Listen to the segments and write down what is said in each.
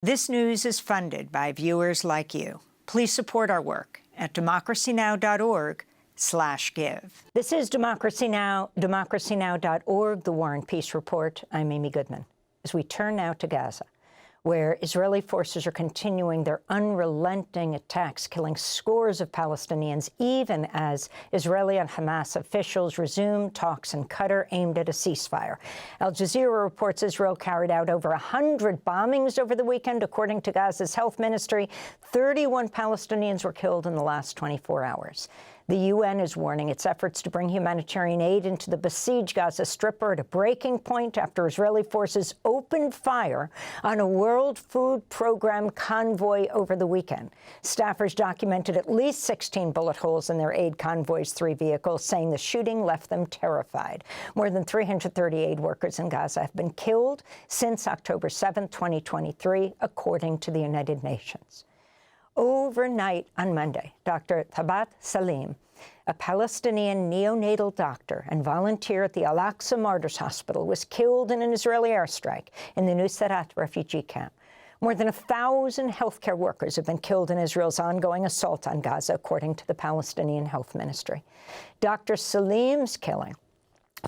This news is funded by viewers like you. Please support our work at democracynow.org/give. This is Democracy Now!, democracynow.org, The War and Peace Report. I'm Amy Goodman. As we turn now to Gaza, where Israeli forces are continuing their unrelenting attacks, killing scores of Palestinians, even as Israeli and Hamas officials resume talks in Qatar aimed at a ceasefire. Al Jazeera reports Israel carried out over 100 bombings over the weekend. According to Gaza's health ministry, 31 Palestinians were killed in the last 24 hours. The UN is warning its efforts to bring humanitarian aid into the besieged Gaza Strip are at a breaking point after Israeli forces opened fire on a World Food Program convoy over the weekend. Staffers documented at least 16 bullet holes in their aid convoy's 3 vehicles, saying the shooting left them terrified. More than 330 aid workers in Gaza have been killed since October 7, 2023, according to the United Nations. Overnight on Monday, Dr. Thabat Salim, a Palestinian neonatal doctor and volunteer at the Al-Aqsa Martyrs Hospital, was killed in an Israeli airstrike in the Nuseirat refugee camp. More than 1,000 healthcare workers have been killed in Israel's ongoing assault on Gaza, according to the Palestinian Health Ministry. Dr. Salim's killing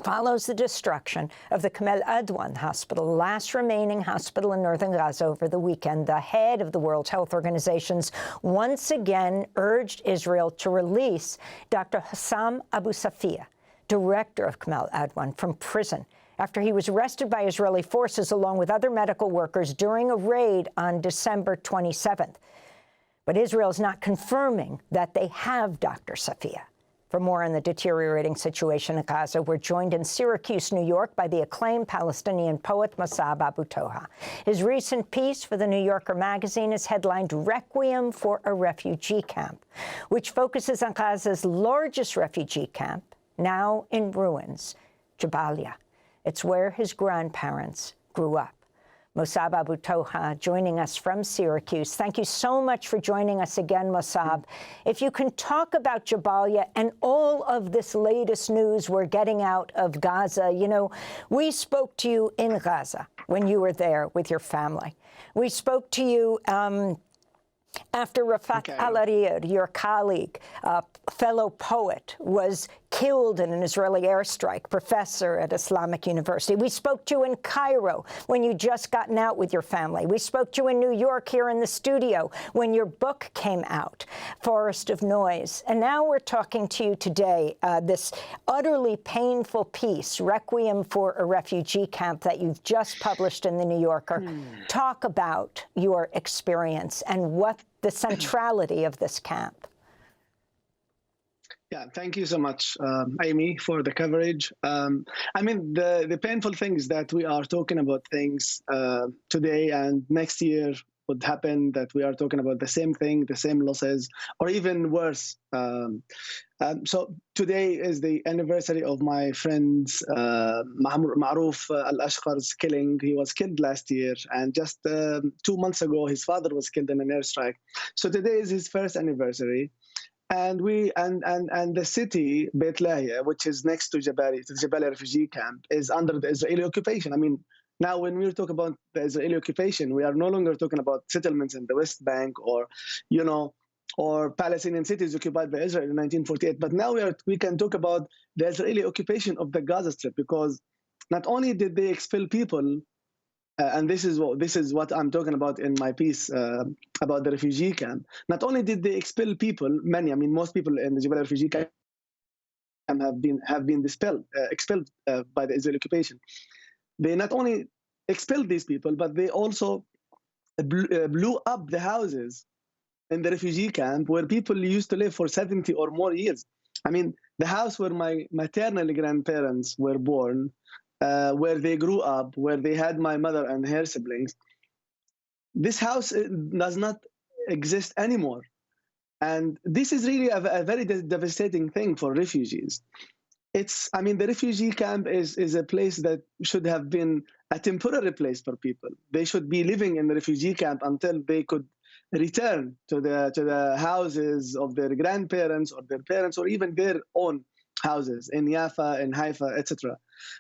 follows the destruction of the Kamel Adwan Hospital, the last remaining hospital in northern Gaza, over the weekend. The head of the World Health Organization's once again urged Israel to release Dr. Mosab Abu Toha, director of Kamel Adwan, from prison after he was arrested by Israeli forces along with other medical workers during a raid on December 27th. But Israel is not confirming that they have Dr. Toha. For more on the deteriorating situation in Gaza, we're joined in Syracuse, New York, by the acclaimed Palestinian poet Mosab Abu Toha. His recent piece for the New Yorker magazine is headlined "Requiem for a Refugee Camp," which focuses on Gaza's largest refugee camp, now in ruins, Jabalia. It's where his grandparents grew up. Mosab Abu Toha joining us from Syracuse. Thank you so much for joining us again, Mosab. If you can talk about Jabalia and all of this latest news we're getting out of Gaza. You know, we spoke to you in Gaza when you were there with your family. We spoke to you after Rafat al-Arid, your colleague, fellow poet, was killed in an Israeli airstrike, professor at Islamic University. We spoke to you in Cairo when you just gotten out with your family. We spoke to you in New York here in the studio when your book came out, Forest of Noise. And now we're talking to you today, this utterly painful piece, Requiem for a Refugee Camp, that you've just published in the New Yorker. Talk about your experience and what the centrality of this camp. Yeah, thank you so much, Amy, for the coverage. I mean, the painful thing is that we are talking about things today, and next year would happen that we are talking about the same thing, the same losses, or even worse. So today is the anniversary of my friend's Maruf al-Ashqar's killing. He was killed last year, and just 2 months ago, his father was killed in an airstrike. So today is his first anniversary. And the city, Beit Lahia, which is next to Jabalia, the Jabalia refugee camp, is under the Israeli occupation. I mean, now when we talk about the Israeli occupation, we are no longer talking about settlements in the West Bank or, you know, or Palestinian cities occupied by Israel in 1948. But now we can talk about the Israeli occupation of the Gaza Strip, because not only did they expel people, and this is what I'm talking about in my piece about the refugee camp. Not only did they expel people, many, I mean, most people in the Jabalia refugee camp have been expelled by the Israeli occupation. They not only expelled these people, but they also blew up the houses in the refugee camp where people used to live for 70 or more years. I mean, the house where my maternal grandparents were born, where they grew up, where they had my mother and her siblings, this house does not exist anymore. And this is really a very devastating thing for refugees. I mean, the refugee camp is a place that should have been a temporary place for people. They should be living in the refugee camp until they could return to the houses of their grandparents or their parents, or even their own houses in Jaffa, in Haifa, etc.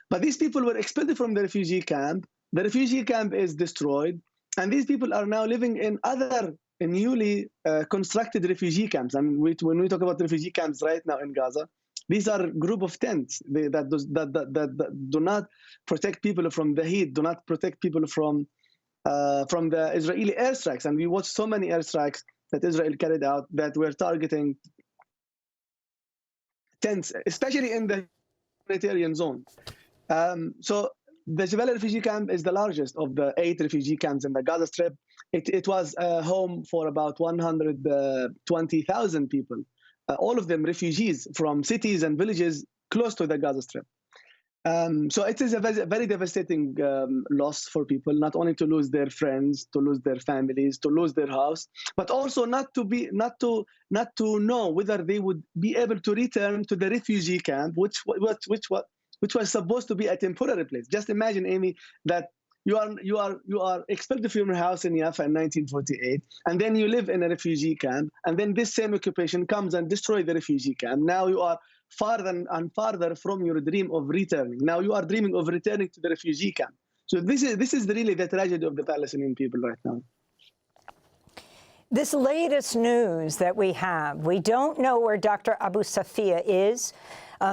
But these people were expelled from the refugee camp. The refugee camp is destroyed. And these people are now living in other newly constructed refugee camps. And when we talk about refugee camps right now in Gaza, these are a group of tents that do not protect people from the heat, do not protect people from the Israeli airstrikes. And we watched so many airstrikes that Israel carried out that were targeting tents, especially in the humanitarian zone. So the Jabalia refugee camp is the largest of the 8 refugee camps in the Gaza Strip. It was a home for about 120,000 people, all of them refugees from cities and villages close to the Gaza Strip. So it is a very devastating loss for people, not only to lose their friends, to lose their families, to lose their house, but also not to know whether they would be able to return to the refugee camp, which was supposed to be a temporary place. Just imagine, Amy, that you are expelled from your house in Yafa in 1948, and then you live in a refugee camp, and then this same occupation comes and destroys the refugee camp. Now you are farther and farther from your dream of returning. Now you are dreaming of returning to the refugee camp. So this is really the tragedy of the Palestinian people right now. This latest news that we have, we don't know where Dr. Abu Safia is.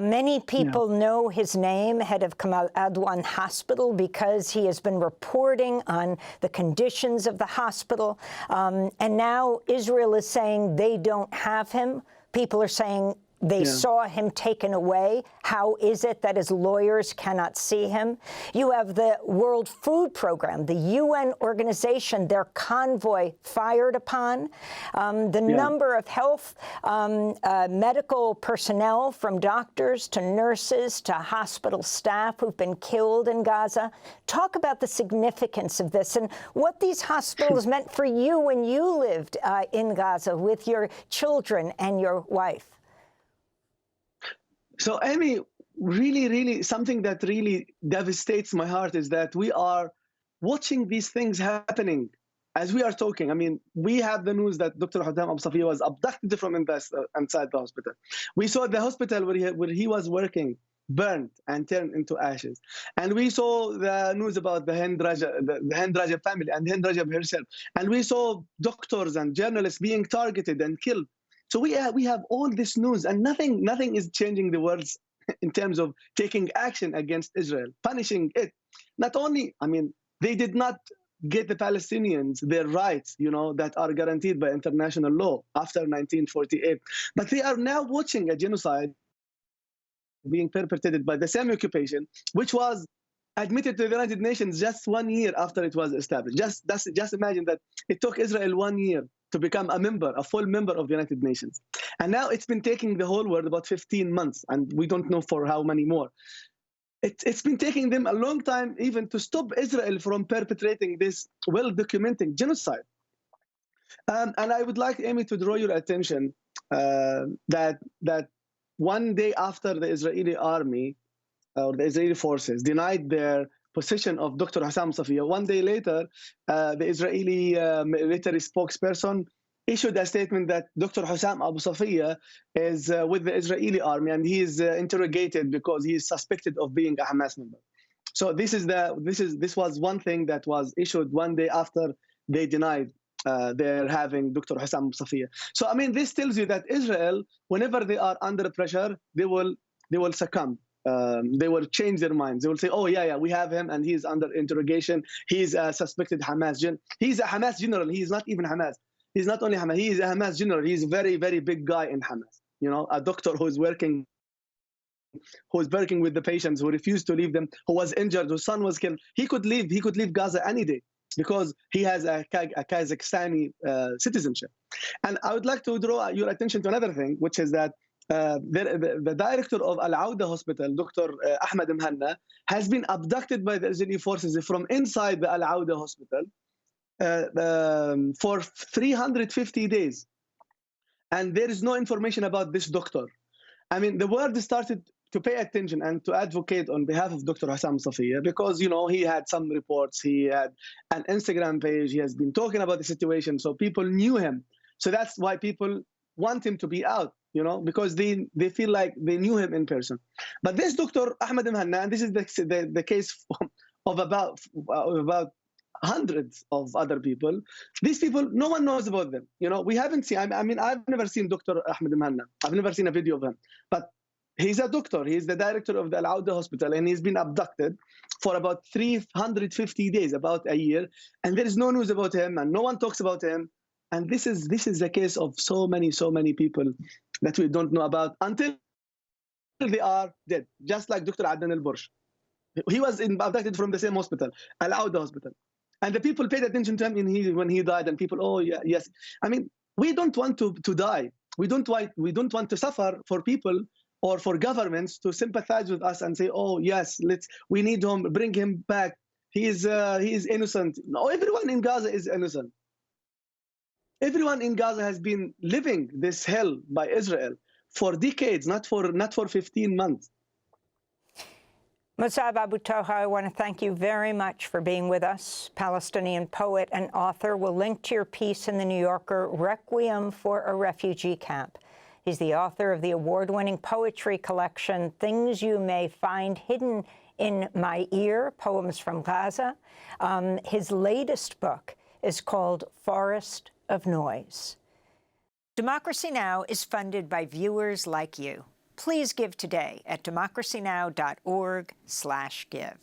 Many people know his name, head of Kamal Adwan Hospital, because he has been reporting on the conditions of the hospital. And now Israel is saying they don't have him. People are saying they saw him taken away. How is it that his lawyers cannot see him? You have the World Food Program, the UN organization, their convoy fired upon. The number of health medical personnel, from doctors to nurses to hospital staff who've been killed in Gaza. Talk about the significance of this and what these hospitals meant for you when you lived in Gaza with your children and your wife. So, Amy, really, something that really devastates my heart is that we are watching these things happening as we are talking. I mean, we have the news that Dr. Hussam Abu Safia was abducted from inside the hospital. We saw the hospital where he was working burned and turned into ashes. And we saw the news about the Hind Raja family and Hind Rajab herself. And we saw doctors and journalists being targeted and killed. So we have all this news, and nothing is changing the world in terms of taking action against Israel, punishing it. Not only, I mean, they did not get the Palestinians their rights, that are guaranteed by international law after 1948, but they are now watching a genocide being perpetrated by the same occupation, which was admitted to the United Nations just 1 year after it was established. Just imagine that it took Israel 1 year to become a full member of the United Nations. And now it's been taking the whole world about 15 months, and we don't know for how many more. It's been taking them a long time even to stop Israel from perpetrating this well-documented genocide. And I would like, Amy, to draw your attention that 1 day after the Israeli army or the Israeli forces denied their possession of Dr. Hussam Safia, 1 day later, the Israeli military spokesperson issued a statement that Dr. Hussam Abu Safia is with the Israeli army, and he is interrogated because he is suspected of being a Hamas member. So this was one thing that was issued 1 day after they denied they're having Dr. Hussam Abu Safia. So I mean, this tells you that Israel, whenever they are under pressure, they will succumb. They will change their minds. They will say, oh, yeah, we have him and he's under interrogation. He's a suspected Hamas general. He's a Hamas general. He's not even Hamas. He's not only Hamas. He is a Hamas general. He's a very, very big guy in Hamas. A doctor who's working with the patients, who refused to leave them, who was injured, whose son was killed. He could leave Gaza any day because he has a Kazakhstani citizenship. And I would like to draw your attention to another thing, which is that the director of Al-Auda Hospital, Dr. Ahmed Mhanna, has been abducted by the Israeli forces from inside the Al-Auda Hospital for 350 days. And there is no information about this doctor. I mean, the world started to pay attention and to advocate on behalf of Dr. Hussam Safia because, he had some reports. He had an Instagram page. He has been talking about the situation. So people knew him. So that's why people want him to be out. Because they feel like they knew him in person. But this Dr. Ahmed Mhanna, and this is the case of about hundreds of other people. These people, no one knows about them. We haven't seen, I mean, I've never seen Dr. Ahmed Mhanna. I've never seen a video of him. But he's a doctor. He's the director of the Al-Auda hospital, and he's been abducted for about 350 days, about a year. And there is no news about him, and no one talks about him. And this is the case of so many people that we don't know about until they are dead, just like Dr. Adnan al-Bursh. He was abducted from the same hospital, Al-Auda hospital. And the people paid attention to him when he died, and people, oh, yeah, yes. I mean, we don't want to die. We don't want to suffer for people or for governments to sympathize with us and say, oh, yes, we need him, bring him back. He is innocent. No, everyone in Gaza is innocent. Everyone in Gaza has been living this hell by Israel for decades, not for 15 months. Mosab Abu Toha, I want to thank you very much for being with us. Palestinian poet and author. We'll link to your piece in The New Yorker, Requiem for a Refugee Camp. He's the author of the award-winning poetry collection, Things You May Find Hidden in My Ear, Poems from Gaza. His latest book is called Forest of Noise. Democracy Now! Is funded by viewers like you. Please give today at democracynow.org/give.